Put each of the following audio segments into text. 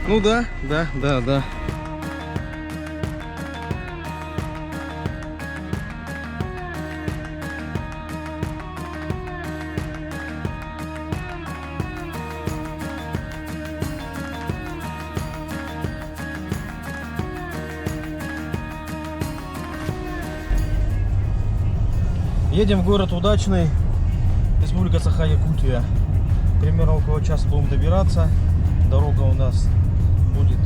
Ну да, да, да, да. Едем в город Удачный, Республика Саха-Якутия. Примерно около часа будем добираться. Дорога у нас будет,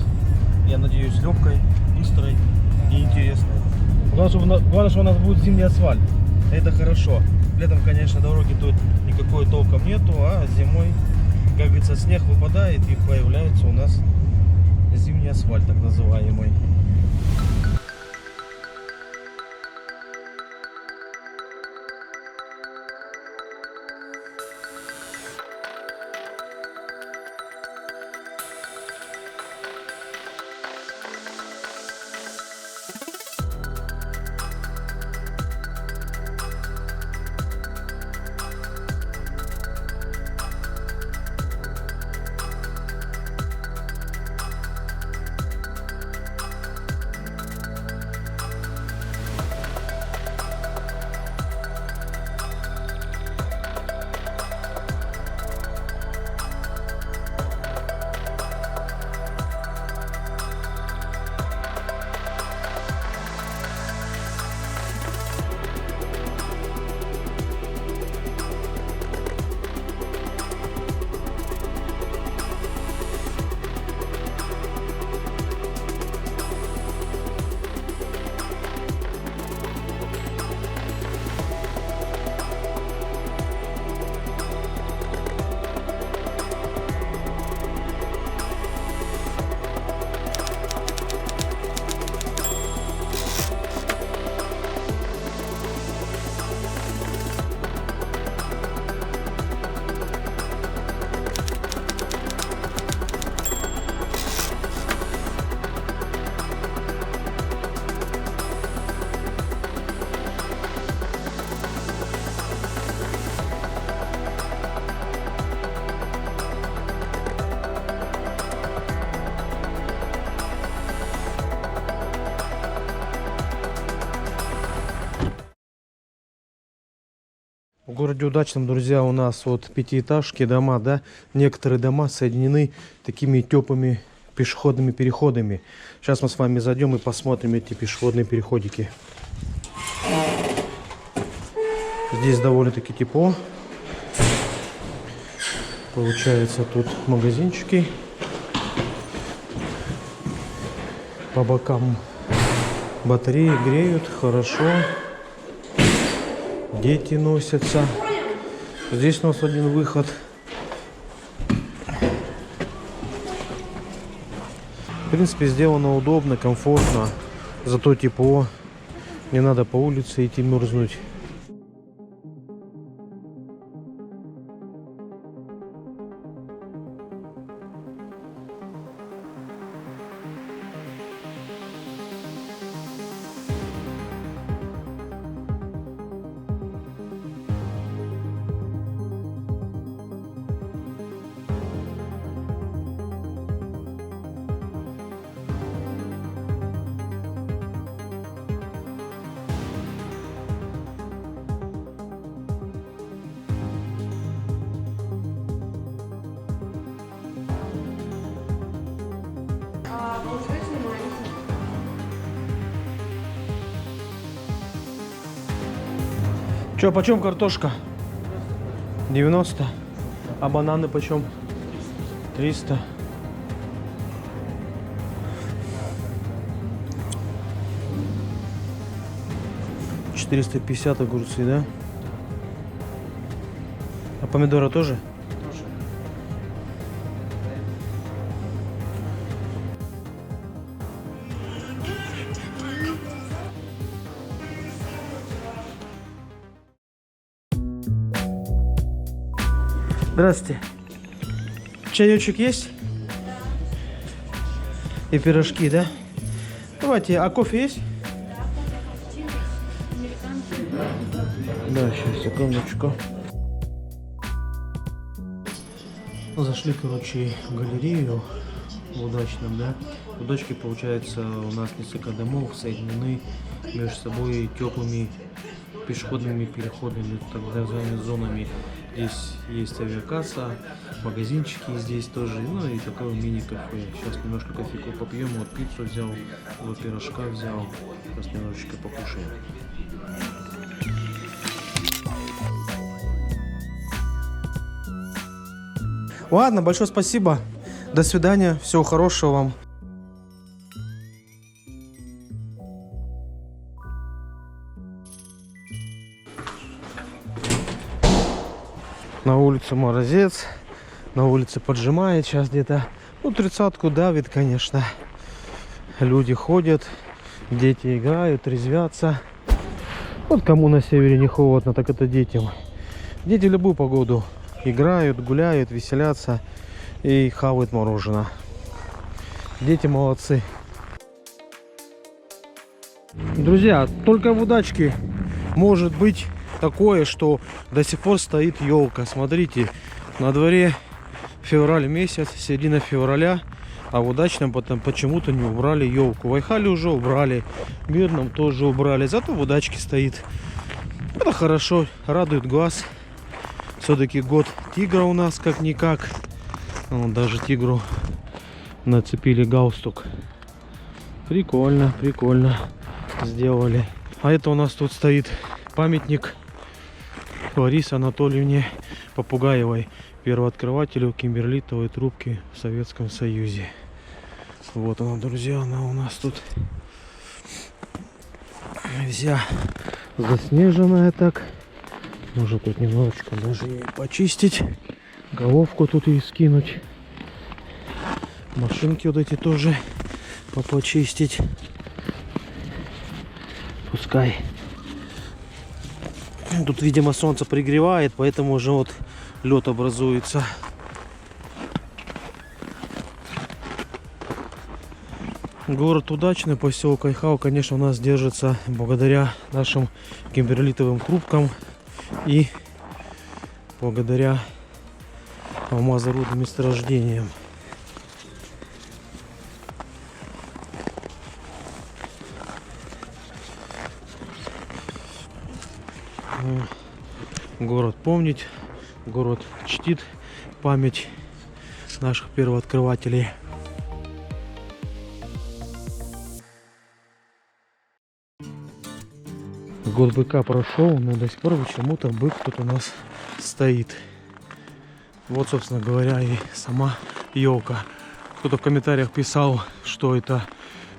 я надеюсь, легкой, быстрой и интересной. Главное, что у нас будет зимний асфальт. Это хорошо. Летом, конечно, дороги тут никакой толком нету, а зимой, как говорится, снег выпадает и появляется у нас зимний асфальт, так называемый. В городе Удачном, друзья, у нас вот пятиэтажки, дома, да, некоторые дома соединены такими теплыми пешеходными переходами. Сейчас мы с вами зайдем и посмотрим эти пешеходные переходики. Здесь довольно-таки тепло. Получается, тут магазинчики. По бокам батареи греют, хорошо. Дети носятся. Здесь у нас один выход. В принципе, сделано удобно, комфортно. Зато тепло. Не надо по улице идти мерзнуть. Че, почем картошка? 90. А бананы почем? 300. $450 огурцы, да? А помидоры тоже? Тоже. Здравствуйте. Чаечек есть? Да. И пирожки, да? Давайте, а кофе есть? Да, сейчас, секундочку. Зашли, короче, в галерею. в Удачном, да. Удачки, получается, у нас несколько домов соединены между собой теплыми пешеходными переходами, так называемыми зонами. Здесь есть авиакасса, магазинчики здесь тоже, ну и такое мини-кафе. Сейчас немножко кофейку попьем, вот пиццу взял, вот пирожка взял, сейчас немножечко покушаем. Ладно, большое спасибо. До свидания. Всего хорошего вам. На улице морозец. На улице поджимает сейчас где-то. Ну, 30-ку давит, конечно. Люди ходят. Дети играют, резвятся. Вот кому на севере не холодно, так это детям. Дети в любую погоду играют, гуляют, веселятся и хавают мороженое. Дети молодцы. Друзья, только в Удачке может быть такое, что до сих пор стоит елка. Смотрите, на дворе февраль месяц, середина февраля, а в Удачном потом почему-то не убрали елку. В Айхале уже убрали, в Мирном тоже убрали, зато в Удачке стоит. Это хорошо, радует глаз. Все-таки год тигра у нас как-никак. Вон, даже тигру нацепили галстук. Прикольно, прикольно сделали. А это у нас тут стоит памятник Ларисе Анатольевне Попугаевой, первооткрывателю кимберлитовой трубки в Советском Союзе. Вот она, друзья, она у нас тут вся заснеженная так. Можно тут немножечко даже и почистить. Головку тут и скинуть. Машинки вот эти тоже почистить. Пускай. Тут, видимо, солнце пригревает, поэтому уже вот лед образуется. Город Удачный, поселок Айхал, конечно, у нас держится благодаря нашим кимберлитовым трубкам и благодаря алмазорудным месторождениям. Город помнить, город чтит память наших первооткрывателей. Год быка прошел, но до сих пор почему-то бык тут у нас стоит. Вот, собственно говоря, и сама елка. Кто-то в комментариях писал, что это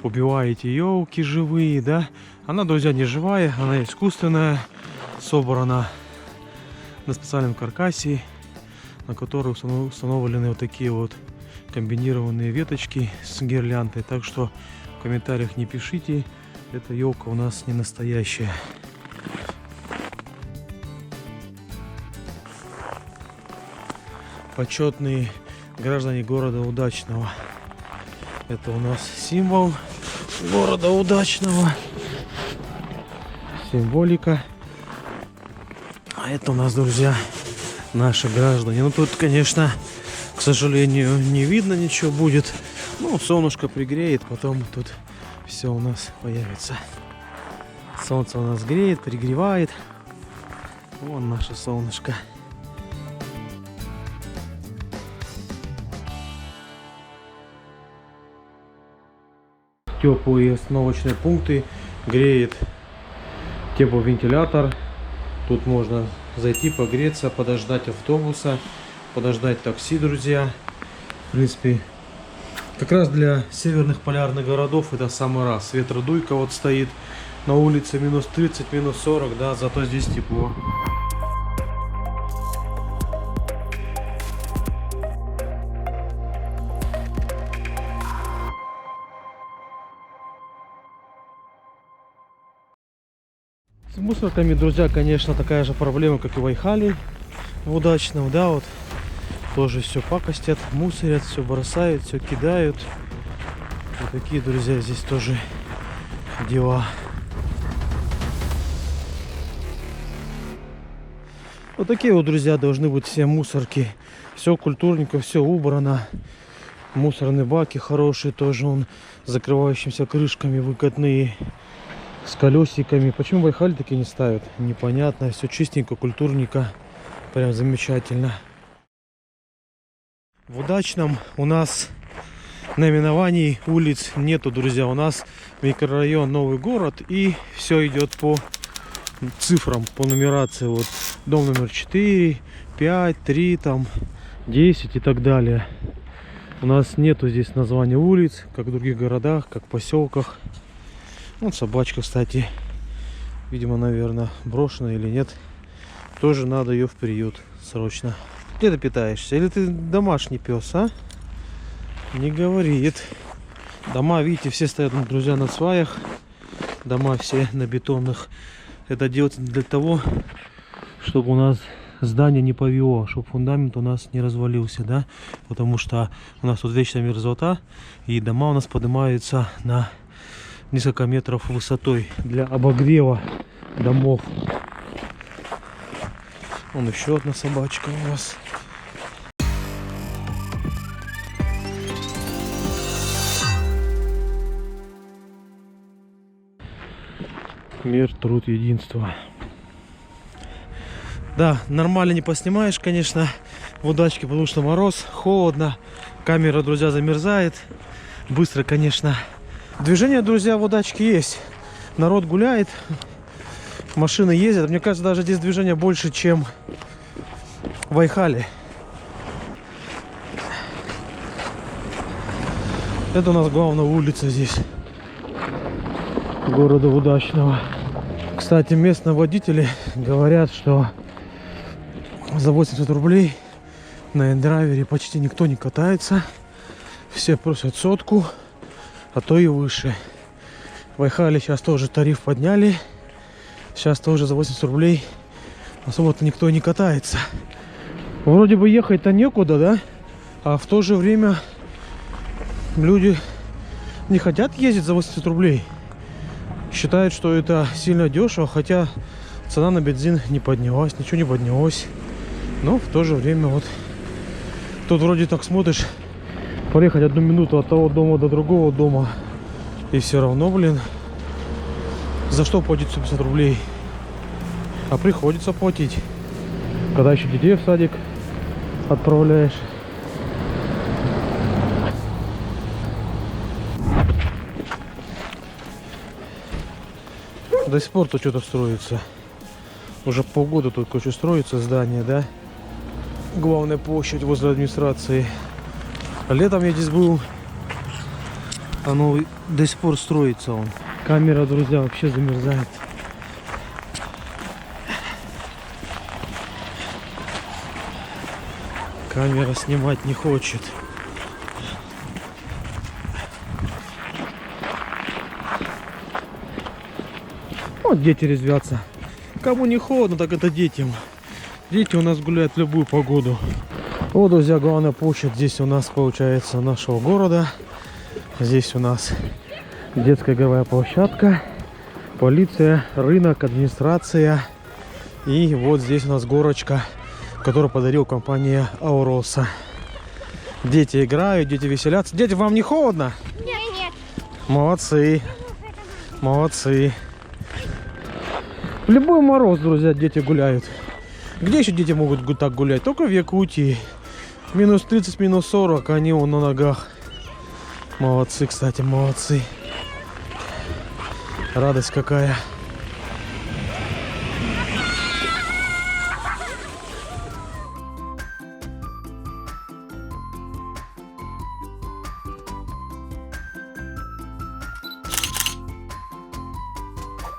убиваете елки живые, да? Она, друзья, не живая, она искусственная, собрана на специальном каркасе, на который установлены вот такие вот комбинированные веточки с гирляндой. Так что в комментариях не пишите, эта елка у нас не настоящая. Почетные граждане города Удачного. Это у нас символ города Удачного. Символика. А это у нас, друзья, наши граждане. Ну тут, конечно, к сожалению, не видно ничего будет. Ну, солнышко пригреет, потом тут все у нас появится. Солнце у нас греет, пригревает. Вон наше солнышко. Теплые остановочные пункты, греет тепловентилятор. Тут можно зайти погреться, подождать автобуса, подождать такси, друзья. В принципе, как раз для северных полярных городов это самый раз. Ветродуйка вот стоит на улице, минус 30, минус 40, да, зато здесь тепло. С мусорками, друзья, конечно, такая же проблема, как и в Айхале в Удачном, да, вот тоже все пакостят, мусорят, все бросают, все кидают. Вот такие, друзья, здесь тоже дела. Вот такие вот, друзья, должны быть все мусорки. Все культурненько, все убрано. Мусорные баки хорошие тоже, он с закрывающимися крышками, выкатные, с колесиками. Почему в Байхале такие не ставят? Непонятно. Все чистенько, культурненько. Прям замечательно. В Удачном у нас наименований улиц нету, друзья. У нас микрорайон Новый Город, и все идет по цифрам, по нумерации. Вот дом номер 4, 5, 3, там 10 и так далее. У нас нету здесь названия улиц, как в других городах, как в поселках. Вот собачка, кстати, видимо, наверное, брошенная или нет. Тоже надо ее в приют срочно. Где ты питаешься? Или ты домашний пес, а? Не говорит. Дома, видите, все стоят, друзья, на сваях. Дома все на бетонных. Это делается для того, чтобы у нас здание не повело, чтобы фундамент у нас не развалился, да? Потому что у нас тут вечная мерзлота, и дома у нас поднимаются на несколько метров высотой для обогрева домов. Вон еще одна собачка у нас. Мир, труд, единство. Да, нормально не поснимаешь, конечно, в Удачке, потому что мороз, холодно. Камера, друзья, замерзает. Быстро, конечно. Движение, друзья, в Удачке есть. Народ гуляет, машины ездят. Мне кажется, даже здесь движение больше, чем в Байхале. Это у нас главная улица здесь города Удачного. Кстати, местные водители говорят, что за 80 рублей на эндравере почти никто не катается. Все просят сотку, а то и выше. В Байхале сейчас тоже тариф подняли. Сейчас тоже за 80 рублей особо-то никто не катается. Вроде бы ехать-то некуда, да? А в то же время люди не хотят ездить за 80 рублей. Считают, что это сильно дешево, хотя цена на бензин не поднялась, ничего не поднялось. Но в то же время вот тут вроде так смотришь, проехать 1 минуту от того дома до другого дома, и все равно, блин, за что платить 150 рублей? А приходится платить, когда еще детей в садик отправляешь. До сих пор тут что-то строится. Уже полгода тут кое-что строится здание, да? Главная площадь возле администрации. Летом я здесь был. Оно до сих пор строится он. Камера, друзья, вообще замерзает. Камера снимать не хочет. Вот дети резвятся. Кому не холодно, так это детям. Дети у нас гуляют в любую погоду. Вот, друзья, главная площадь здесь у нас получается нашего города. Здесь у нас детская игровая площадка, полиция, рынок, администрация. И вот здесь у нас горочка, которую подарила компания Ауроса. Дети играют, дети веселятся. Дети, вам не холодно? Нет. Молодцы. Молодцы. В любой мороз, друзья, дети гуляют. Где еще дети могут так гулять? Только в Якутии. Минус 30, минус 40, они вон на ногах. Молодцы, кстати, молодцы. Радость какая.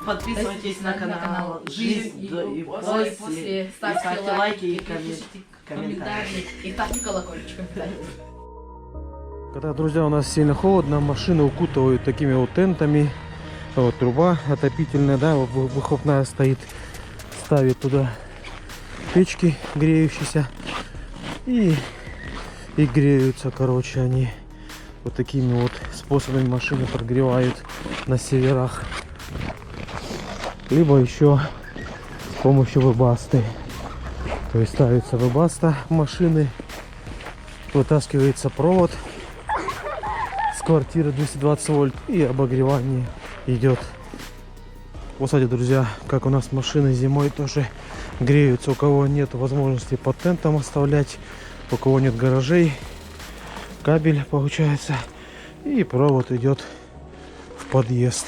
Подписывайтесь на канал «Жизнь и после». Ставьте лайки и комментарии. И ставьте колокольчик. Когда, друзья, у нас сильно холодно, машины укутывают такими вот тентами. Вот труба отопительная, да, выхлопная стоит. Ставит туда печки греющиеся. И греются, короче, они вот такими вот способами машины прогревают на северах. Либо еще с помощью вебасты. То есть ставится вебаста машины, вытаскивается провод квартиры 220 вольт и обогревание идет. Вот, кстати, друзья, как у нас машины зимой тоже греются. У кого нет возможности под тентом оставлять, у кого нет гаражей, кабель получается, и провод идет в подъезд.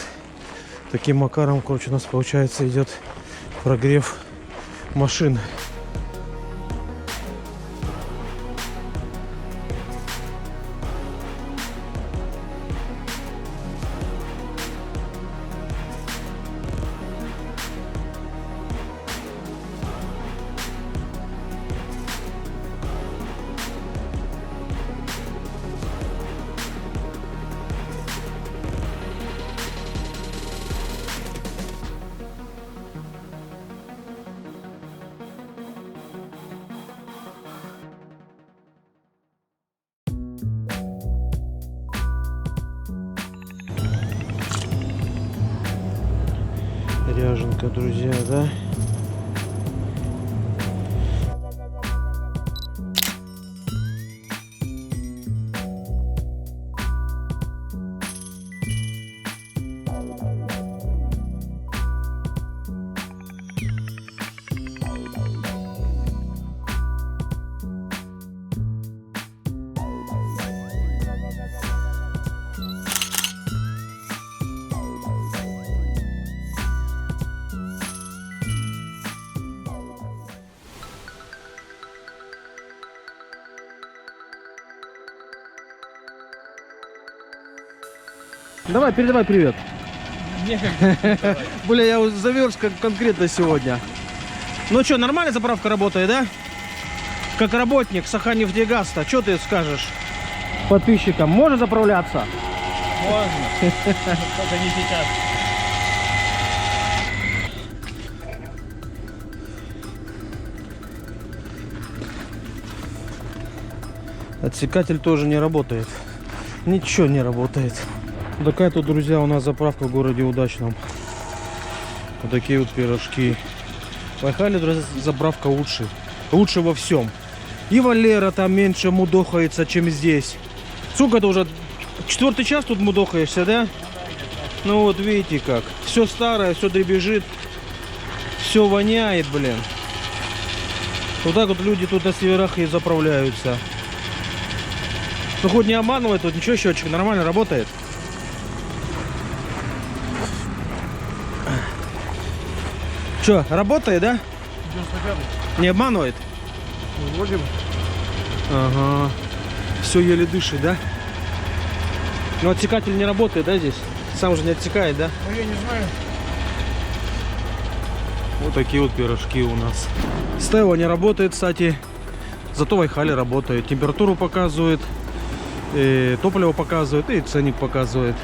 Таким макаром, короче, у нас получается идет прогрев машин. Ряженка, друзья, да? Давай, передавай привет. Бля, я замерз конкретно сегодня. Ну что, нормально заправка работает, да? Как работник Саханнефтегаста, что ты скажешь подписчикам? Можно заправляться? Можно. Только не сейчас. Отсекатель тоже не работает. Ничего не работает. Такая тут, друзья, у нас заправка в городе Удачном. Вот такие вот пирожки. Поехали, друзья, заправка лучше. Лучше во всем. И Валера там меньше мудохается, чем здесь. Сколько это уже? 4-й час тут мудохаешься, да? Ну вот видите как. Все старое, все дребезжит. Все воняет, блин. Вот так вот люди тут на северах и заправляются. Ну хоть не обманывай, тут ничего, счетчик нормально работает. Че, работает, да? Не обманывает? Вроде бы. Ага. Все еле дышит, да? Но отсекатель не работает, да, здесь? Сам же не отсекает, да? Ну я не знаю. Вот такие вот пирожки у нас. Стео не работает, кстати. Зато Вайхали работает. Температуру показывает, топливо показывает и ценник показывает.